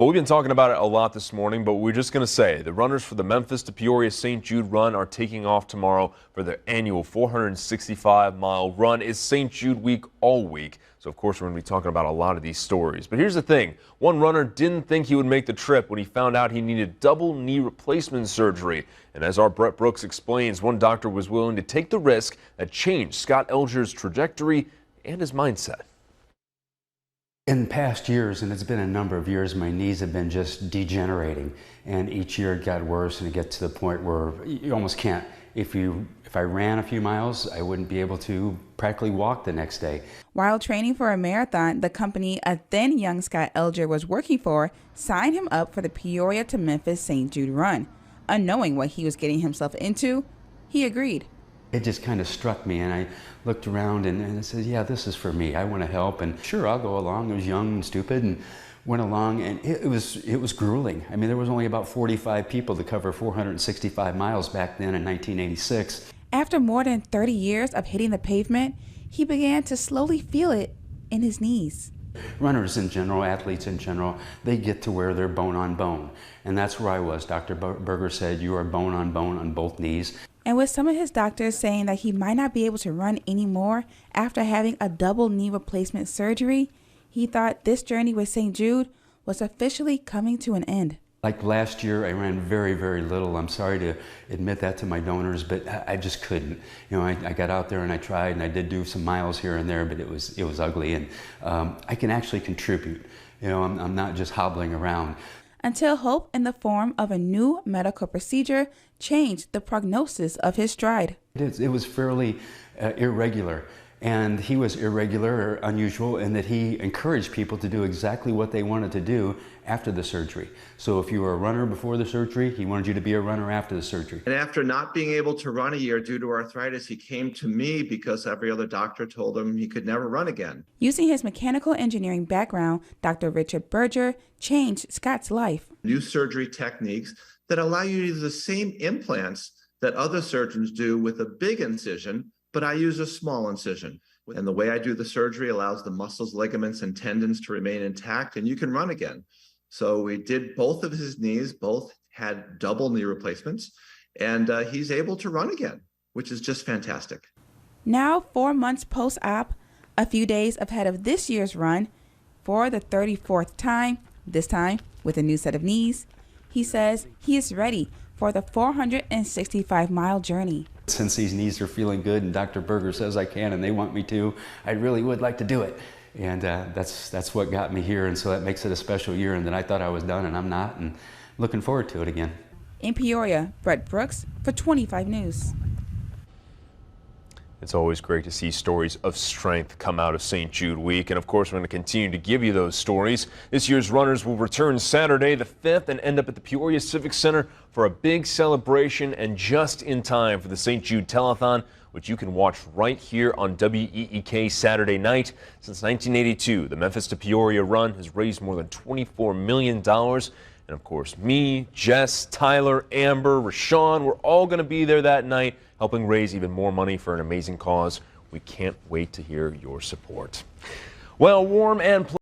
Well, we've been talking about it a lot this morning, but we're just going to say the runners for the Memphis to Peoria St. Jude Run are taking off tomorrow for their annual 465-mile run. It's St. Jude week all week, so of course we're going to be talking about a lot of these stories. But here's the thing. One runner didn't think he would make the trip when he found out he needed double knee replacement surgery. And as our Brett Brooks explains, one doctor was willing to take the risk that changed Scott Elger's trajectory and his mindset. In past years, and it's been a number of years, my knees have been just degenerating, and each year it got worse, and it gets to the point where you almost can't. If I ran a few miles, I wouldn't be able to practically walk the next day. While training for a marathon, the company a then young Scott Elger was working for signed him up for the Peoria to Memphis St. Jude Run. Unknowing what he was getting himself into, he agreed. It just kind of struck me, and I looked around and I said, yeah, this is for me. I want to help, and sure, I'll go along. I was young and stupid and went along, and it was grueling. I mean, there was only about 45 people to cover 465 miles back then in 1986. After more than 30 years of hitting the pavement, he began to slowly feel it in his knees. Runners in general, athletes in general, they get to where they're bone on bone. And that's where I was. Dr. Berger said, you are bone on both knees. And with some of his doctors saying that he might not be able to run anymore after having a double knee replacement surgery, he thought this journey with St. Jude was officially coming to an end. Like last year, I ran very, very little. I'm sorry to admit that to my donors, but I just couldn't. You know, I got out there and I tried, and I did do some miles here and there, but it was ugly. And I can actually contribute. You know, I'm not just hobbling around. Until hope in the form of a new medical procedure changed the prognosis of his stride. It was fairly irregular. And he was irregular or unusual in that he encouraged people to do exactly what they wanted to do after the surgery. So if you were a runner before the surgery, he wanted you to be a runner after the surgery. And after not being able to run a year due to arthritis, he came to me because every other doctor told him he could never run again. Using his mechanical engineering background, Dr. Richard Berger changed Scott's life. New surgery techniques that allow you to use the same implants that other surgeons do with a big incision, but I use a small incision. And the way I do the surgery allows the muscles, ligaments, and tendons to remain intact, and you can run again. So we did both of his knees, both had double knee replacements, and he's able to run again, which is just fantastic. Now, 4 months post-op, a few days ahead of this year's run, for the 34th time, this time with a new set of knees, he says he is ready for the 465-mile journey. Since these knees are feeling good and Dr. Berger says I can and they want me to, I really would like to do it. And that's what got me here, and so that makes it a special year, and then I thought I was done, and I'm not, and looking forward to it again. In Peoria, Brett Brooks for 25 News. It's always great to see stories of strength come out of St. Jude Week. And of course, we're going to continue to give you those stories. This year's runners will return Saturday the 5th and end up at the Peoria Civic Center for a big celebration, and just in time for the St. Jude Telethon, which you can watch right here on WEEK Saturday night. Since 1982, the Memphis to Peoria Run has raised more than $24 million. And of course, me, Jess, Tyler, Amber, Rashawn, we're all going to be there that night, helping raise even more money for an amazing cause. We can't wait to hear your support. Well, warm and